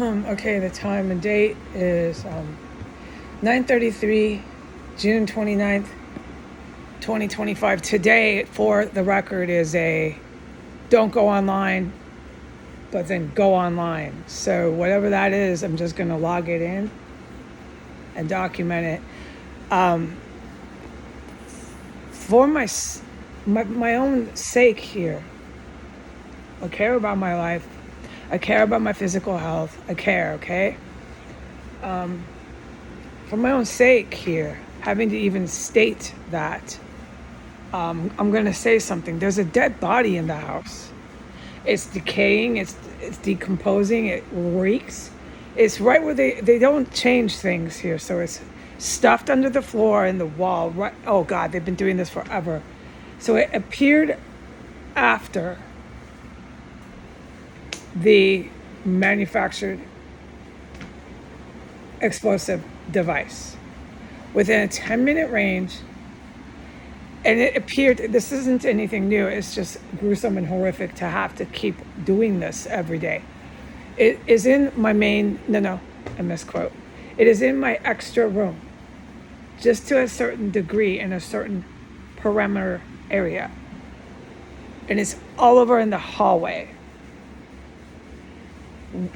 Okay, the time and date is 9:33, June 29th, 2025. Today, for the record, is a don't go online, but then go online. So whatever that is, I'm just going to log it in and document it. For my own sake here, I care about my life. I care about my physical health. I care, okay? For my own sake here, having to even state that, I'm going to say something. There's a dead body in the house. It's decaying. It's decomposing. It reeks. It's right where they don't change things here. So it's stuffed under the floor and the wall. Right. Oh God, they've been doing this forever. So it appeared after the manufactured explosive device within a 10-minute range. And it appeared, this isn't anything new, it's just gruesome and horrific to have to keep doing this every day. It is in my I misquote. It is in my extra room, just to a certain degree in a certain perimeter area. And it's all over in the hallway.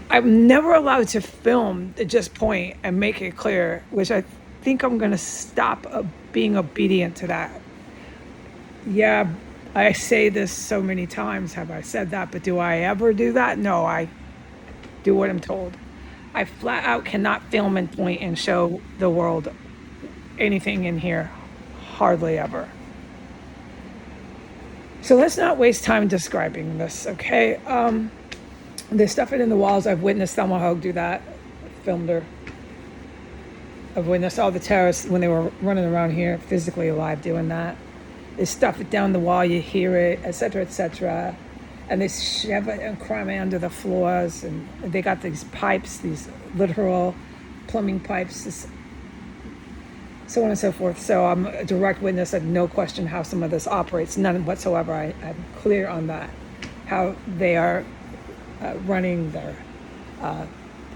I'm never allowed to film at just point and make it clear, which I think I'm going to stop being obedient to that. Yeah, I say this so many times. Have I said that? But do I ever do that? No, I do what I'm told. I flat out cannot film and point and show the world anything in here. Hardly ever. So let's not waste time describing this, okay? They stuff it in the walls. I've witnessed Thelma Hogue do that. Filmed her. I've witnessed all the terrorists when they were running around here physically alive doing that. They stuff it down the wall, you hear it, etc., etc. And they shove it and cram it under the floors. And they got these pipes, these literal plumbing pipes, so on and so forth. So I'm a direct witness of no question how some of this operates, none whatsoever. I'm clear on that, how they are running their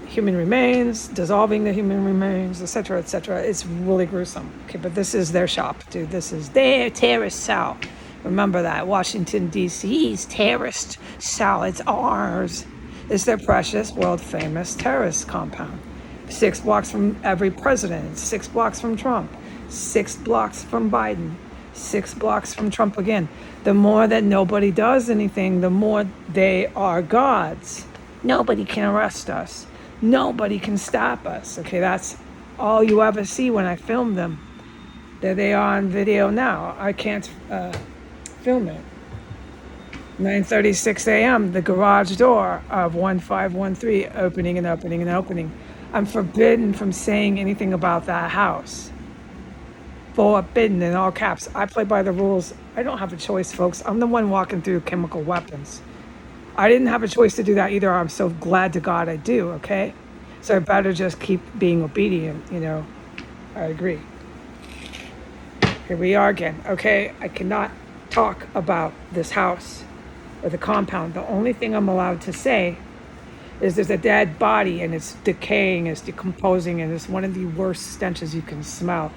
human remains, dissolving the human remains, etc., etc. It's really gruesome. Okay, but this is their shop, dude. This is their terrorist cell. Remember that. Washington, D.C.'s terrorist cell. It's ours. It's their precious, world-famous terrorist compound. 6 blocks from every president. 6 blocks from Trump. 6 blocks from Biden. 6 blocks from Trump again. The more that nobody does anything, the more they are gods. Nobody can arrest us. Nobody can stop us. Okay, that's all you ever see when I film them. There they are on video now. I can't film it. 9:36 a.m., the garage door of 1513 opening and opening and opening. I'm forbidden from saying anything about that house. Forbidden in all caps. I play by the rules. I don't have a choice, folks. I'm the one walking through chemical weapons. I didn't have a choice to do that either. I'm so glad to God I do, okay? So I better just keep being obedient, I agree. Here we are again, okay? I cannot talk about this house or the compound. The only thing I'm allowed to say is there's a dead body and it's decaying, it's decomposing, and it's one of the worst stenches you can smell.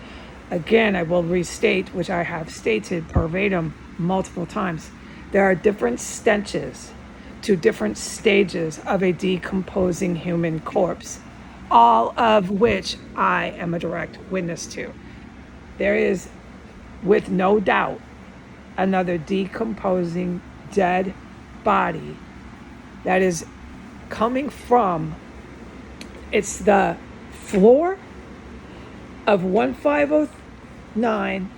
Again, I will restate, which I have stated verbatim multiple times. There are different stenches to different stages of a decomposing human corpse, all of which I am a direct witness to. There is, with no doubt, another decomposing dead body that is coming from, it's the floor of 1509,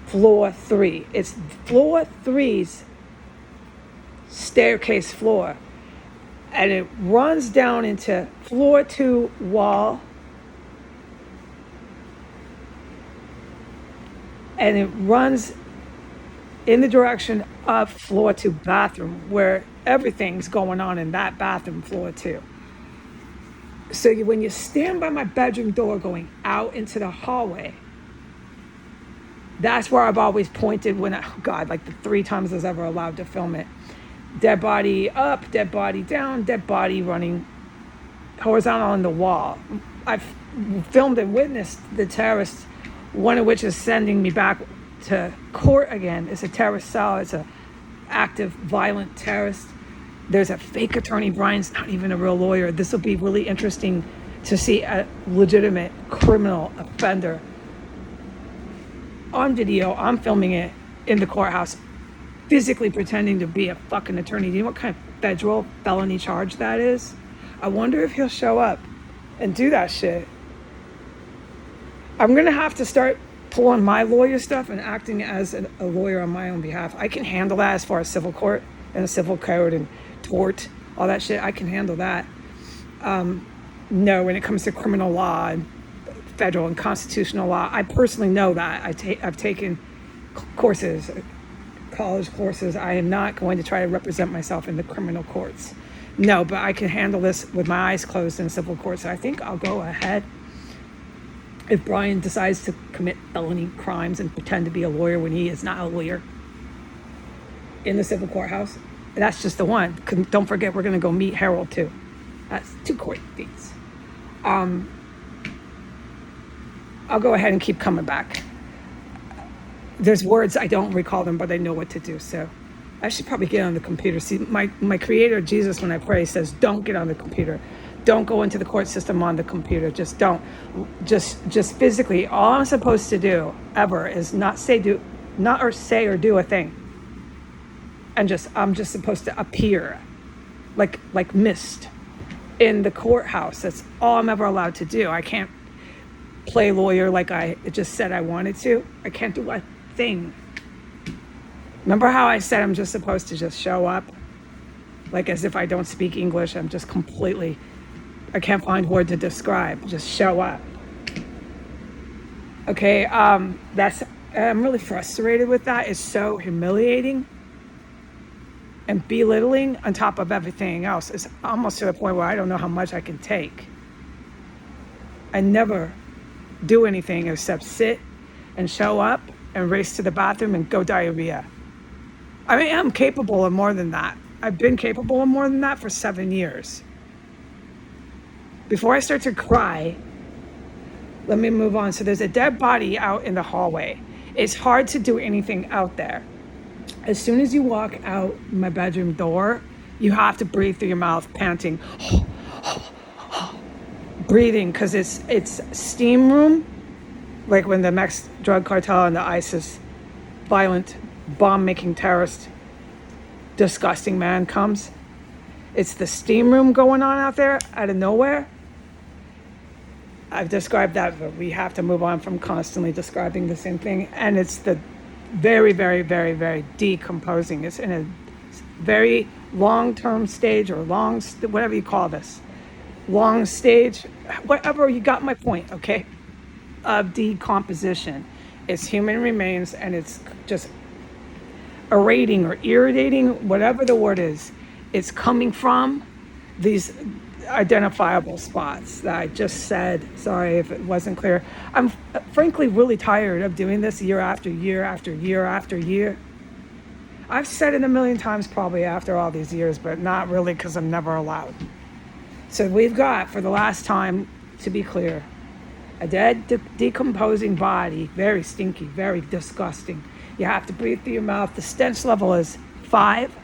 floor 3. It's floor 3's staircase floor, and it runs down into floor 2 wall, and it runs in the direction of floor 2 bathroom, where everything's going on in that bathroom, floor 2. So when you stand by my bedroom door going out into the hallway, that's where I've always pointed when like the 3 times I was ever allowed to film it. dead body up, dead body down, dead body running horizontal on the wall. I've filmed and witnessed the terrorists, one of which is sending me back to court again. It's a terrorist cell. It's a active, violent terrorist. There's a fake attorney. Brian's not even a real lawyer. This will be really interesting to see a legitimate criminal offender on video. I'm filming it in the courthouse, physically pretending to be a fucking attorney. Do you know what kind of federal felony charge that is? I wonder if he'll show up and do that shit. I'm gonna have to start pulling my lawyer stuff and acting as a lawyer on my own behalf. I can handle that as far as civil court and a civil code and tort, all that shit. I can handle that. No, when it comes to criminal law and federal and constitutional law, I personally know that. I've taken courses, college courses. I am not going to try to represent myself in the criminal courts. No, but I can handle this with my eyes closed in civil court. So I think I'll go ahead. If Brian decides to commit felony crimes and pretend to be a lawyer when he is not a lawyer in the civil courthouse, that's just the one. Don't forget, we're going to go meet Harold too. That's 2 court dates. I'll go ahead and keep coming back. There's words, I don't recall them, but I know what to do. So I should probably get on the computer. See, my creator, Jesus, when I pray, says, don't get on the computer. Don't go into the court system on the computer. Just don't. Just physically, all I'm supposed to do ever is not say or do a thing. And I'm just supposed to appear like mist in the courthouse. That's all I'm ever allowed to do. I can't play lawyer like I just said I wanted to. I can't do a thing. Remember how I said I'm just supposed to just show up? Like as if I don't speak English, I'm just completely, I can't find word to describe, just show up. Okay, I'm really frustrated with that. It's so humiliating and belittling on top of everything else. It's almost to the point where I don't know how much I can take. I never do anything except sit and show up and race to the bathroom and go diarrhea. I mean, I'm capable of more than that. I've been capable of more than that for 7 years. Before I start to cry, let me move on. So there's a dead body out in the hallway. It's hard to do anything out there. As soon as you walk out my bedroom door, you have to breathe through your mouth, panting, breathing, because it's steam room, like when the Mex drug cartel and the ISIS violent bomb-making terrorist disgusting man comes. It's the steam room going on out there out of nowhere. I've described that, but we have to move on from constantly describing the same thing. And it's the very, very, very, very decomposing. It's in a very long-term stage, or whatever you call this, long stage, whatever, you got my point, okay, of decomposition. It's human remains, and it's just irritating or irritating, whatever the word is. It's coming from these identifiable spots that I just said. Sorry if it wasn't clear. I'm frankly really tired of doing this year after year after year after year. I've said it a million times probably after all these years, but not really, because I'm never allowed. So we've got, for the last time, to be clear, a dead, decomposing body, very stinky, very disgusting. You have to breathe through your mouth. The stench level is 5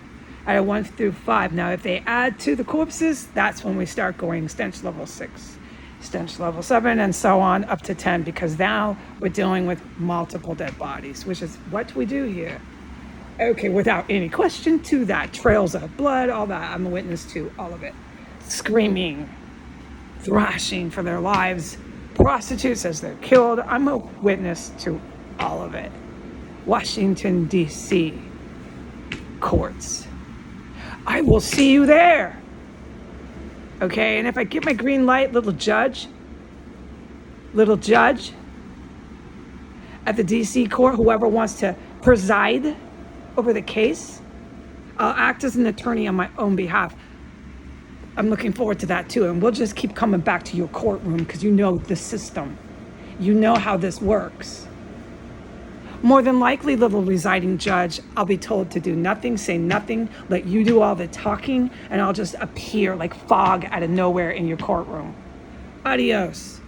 out of 1 through 5. Now, if they add to the corpses, that's when we start going stench level 6, stench level 7, and so on up to 10, because now we're dealing with multiple dead bodies, which is what we do here. Okay, without any question to that, trails of blood, all that. I'm a witness to all of it. Screaming, thrashing for their lives, prostitutes as they're killed. I'm a witness to all of it. Washington, D.C. courts. I will see you there. Okay, and if I get my green light, little judge at the D.C. court, whoever wants to preside over the case, I'll act as an attorney on my own behalf. I'm looking forward to that too, and we'll just keep coming back to your courtroom, because you know the system. You know how this works. More than likely, little residing judge, I'll be told to do nothing, say nothing, let you do all the talking, and I'll just appear like fog out of nowhere in your courtroom. Adios.